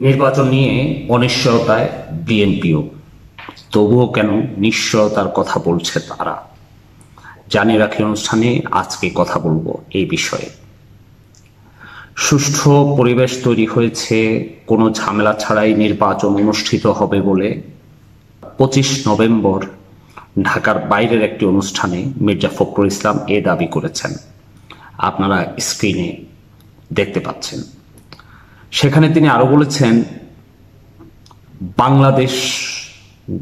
নির্বাচন নিয়ে অনিশ্চয়তায় বিএনপিও, তবুও কেন নিশ্চয়তার কথা বলছে তারা? জানিয়ে রাখি অনুষ্ঠানে আজকে কথা বলবো এই বিষয়ে। সুষ্ঠু পরিবেশ তৈরি হয়েছে, কোনো ঝামেলা ছাড়াই নির্বাচন অনুষ্ঠিত হবে বলে 25 নভেম্বর ঢাকার বাইরের একটি অনুষ্ঠানে মির্জা ফখরুল ইসলাম এ দাবি করেছেন। আপনারা স্ক্রিনে দেখতে পাচ্ছেন। সেখানে তিনি আরো বলেছেন, বাংলাদেশ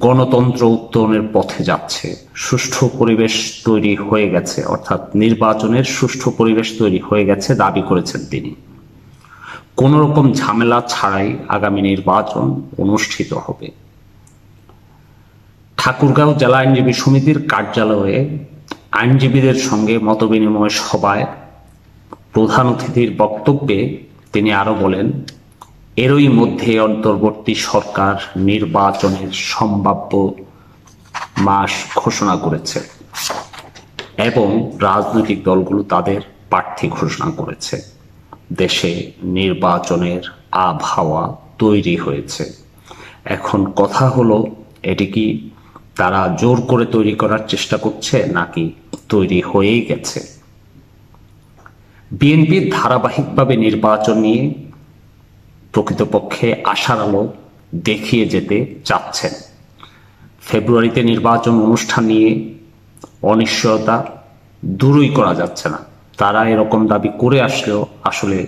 গণতন্ত্র উত্তরণের পথে যাচ্ছে, সুষ্ঠু পরিবেশ তৈরি হয়ে গেছে, অর্থাৎ নির্বাচনের সুষ্ঠু পরিবেশ তৈরি হয়ে গেছে দাবি করেছেন তিনি। কোন রকম ঝামেলা ছাড়াই আগামী নির্বাচন অনুষ্ঠিত হবে। ঠাকুরগাঁও জেলা আইনজীবী সমিতির কার্যালয়ে আইনজীবীদের সঙ্গে মতবিনিময় সভায় প্রধান অতিথির বক্তব্যে তিনি আরো বলেন, এরই মধ্যে অন্তর্বর্তী সরকার নির্বাচনের সম্ভাব্য মাস ঘোষণা করেছে এবং রাজনৈতিক দলগুলো তাদের প্রার্থী ঘোষণা করেছে। দেশে নির্বাচনের আবহাওয়া তৈরি হয়েছে। এখন কথা হলো, এটি কি তারা জোর করে তৈরি করার চেষ্টা করছে নাকি তৈরি হয়েই গেছে? বিএনপি ধারাবাহিকভাবে নির্বাচন নিয়ে প্রকৃতপক্ষে আশার আলো দেখিয়ে যেতে চাচ্ছেন। ফেব্রুয়ারিতে নির্বাচন অনুষ্ঠান নিয়ে অনিশ্চয়তা দূরই করা যাচ্ছে না। তারা এরকম দাবি করে আসলেও আসলে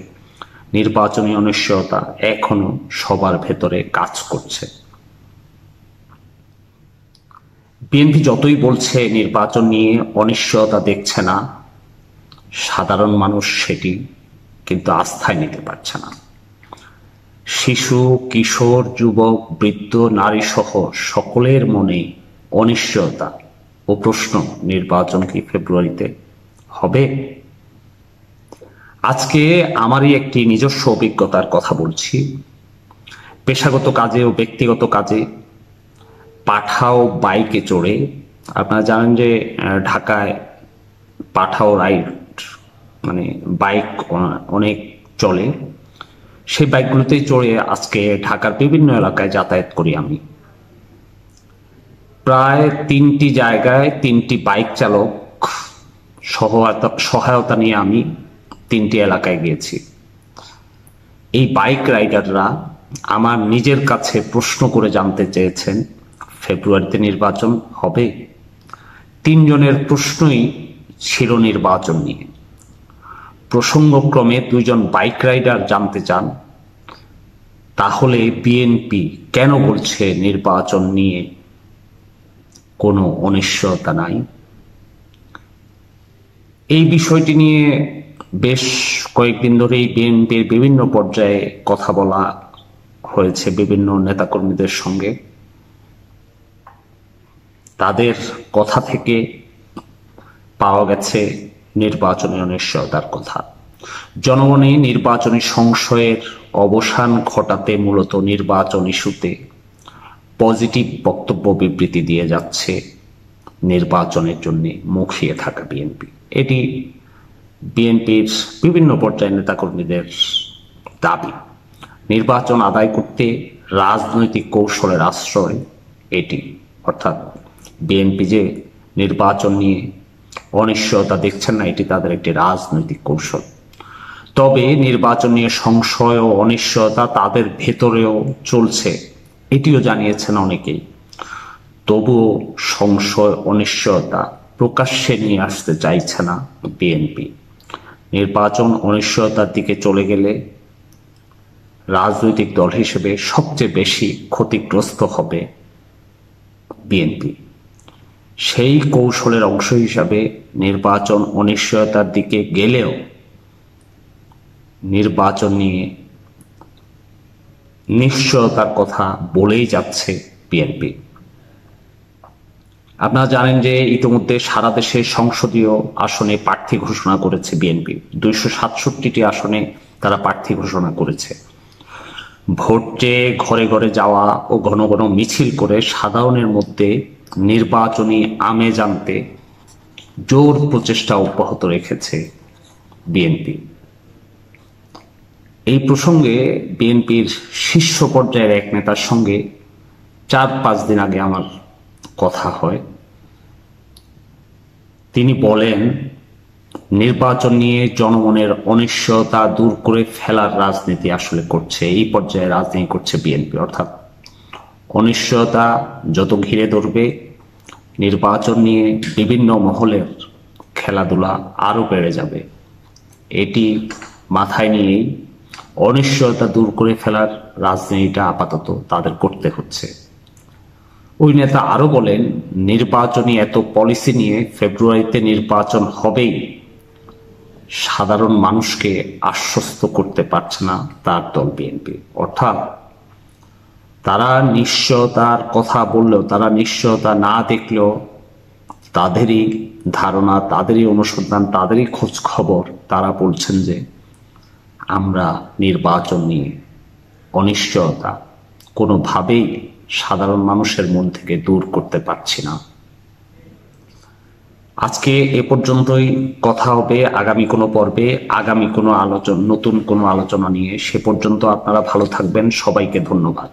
নির্বাচনী অনিশ্চয়তা এখনো সবার ভেতরে কাজ করছে। বিএনপি যতই বলছে নির্বাচন নিয়ে অনিশ্চয়তা দেখছে না, সাধারণ মানুষ সেটি কিন্তু আস্থায় নিতে পারছে না। শিশু, কিশোর, যুবক, বৃদ্ধ, নারী সহ সকলের মনে অনিশ্চয়তা ও প্রশ্ন, নির্বাচন কি ফেব্রুয়ারিতে হবে? আজকে আমারই একটি নিজস্ব অভিজ্ঞতার কথা বলছি। পেশাগত কাজে ও ব্যক্তিগত কাজে পাঠাও বাইকে চড়ে, আপনারা জানেন যে ঢাকায় পাঠাও রাইড মানে বাইক অনেক চলে, সেই বাইকগুলোতেই চড়ে আজকে ঢাকার বিভিন্ন এলাকায় যাতায়াত করি আমি। প্রায় 3টি জায়গায় 3টি বাইক চালক সহায়তা নিয়ে আমি 3টি এলাকায় গিয়েছি। এই বাইক রাইডাররা আমার নিজের কাছে প্রশ্ন করে জানতে চেয়েছেন, ফেব্রুয়ারিতে নির্বাচন হবে? 3 জনের প্রশ্নই ছিল নির্বাচন নিয়ে। প্রসঙ্গক্রমে 2 জন বাইক রাইডার জানতে চান, তাহলে বিএনপি কেন বলছে নির্বাচন নিয়ে কোনো অনিশ্চয়তা নাই? এই বিষয়টি নিয়ে বেশ কয়েকদিন ধরেই বিএনপির বিভিন্ন পর্যায়ে কথা বলা হয়েছে বিভিন্ন নেতাকর্মীদের সঙ্গে। তাদের কথা থেকে পাওয়া গেছে নির্বাচনী অনিশ্চয়তার কথা। জনগণে নির্বাচনী সংশয়ের অবসান ঘটাতে মূলত নির্বাচন ইস্যুতে পজিটিভ বক্তব্য বিবৃতি দিয়ে যাচ্ছে নির্বাচনের জন্য মুখিয়ে থাকা বিএনপি। এটি বিএনপির বিভিন্ন পর্যায়ের নেতাকর্মীদের দাবি। নির্বাচন আদায় করতে রাজনৈতিক কৌশলের আশ্রয় এটি, অর্থাৎ বিএনপি যে নির্বাচন নিয়ে অনিশ্চয়তা দেখছেন না, এটি তাদের একটি রাজনৈতিক কৌশল। তবে নির্বাচন নিয়ে সংশয় ও অনিশ্চয়তা তাদের ভেতরেও চলছে, এটিও জানিয়েছেন অনেকেই। তবুও সংশয় অনিশ্চয়তা প্রকাশ্যে নিয়ে আসতে চাইছে না বিএনপি। নির্বাচন অনিশ্চয়তার দিকে চলে গেলে রাজনৈতিক দল হিসেবে সবচেয়ে বেশি ক্ষতিগ্রস্ত হবে বিএনপি। সেই কৌশলের অংশ হিসাবে নির্বাচন অনিশ্চয়তার দিকে গেলেও নির্বাচন নিয়ে নিশ্চয়তার কথা বলেই যাচ্ছে বিএনপি। আপনারা জানেন যে ইতিমধ্যে সারা দেশে সংসদীয় আসনে প্রার্থী ঘোষণা করেছে বিএনপি। 267টি আসনে তারা প্রার্থী ঘোষণা করেছে। ভোট চেয়ে ঘরে ঘরে যাওয়া ও ঘন ঘন মিছিল করে সাধারণের মধ্যে নির্বাচনী আমেজ আনতে জোর প্রচেষ্টা অব্যাহত রেখেছে বিএনপি। এই প্রসঙ্গে বিএনপির শীর্ষ পর্যায়ের এক নেতার সঙ্গে 4-5 দিন আগে আমার কথা হয়। তিনি বলেন, নির্বাচন নিয়ে জনমনের অনিশ্চয়তা দূর করে ফেলার রাজনীতি আসলে করছে, এই পর্যায়ে রাজনীতি করছে বিএনপি। অর্থাৎ অনিশ্চয়তা যত ঘিরে ধরবে, নির্বাচন নিয়ে বিভিন্ন মহলের খেলাধুলা আরো বেড়ে যাবে। এটি মাথায় নিয়েই অনিশ্চয়তা দূর করে ফেলার রাজনীতিটা আপাতত তাদের করতে হচ্ছে। ওই নেতা আরো বলেন, নির্বাচনী এত পলিসি নিয়ে ফেব্রুয়ারিতে নির্বাচন হবেই, সাধারণ মানুষকে আশ্বস্ত করতে পারছে না তার দল বিএনপি। অর্থাৎ তারা নিশ্চয়তার কথা বললেও, তারা নিশ্চয়তা না দেখলেও তাদেরই ধারণা, তাদেরই অনুসন্ধান, তাদেরই খোঁজ খবর, তারা বলছেন যে আমরা নির্বাচন নিয়ে অনিশ্চয়তা কোনোভাবেই সাধারণ মানুষের মন থেকে দূর করতে পারছি না। আজকে এ পর্যন্তই। কথা হবে আগামী কোনো পর্বে, আগামী কোনো আলোচনা, নতুন কোনো আলোচনা নিয়ে। সে পর্যন্ত আপনারা ভালো থাকবেন। সবাইকে ধন্যবাদ।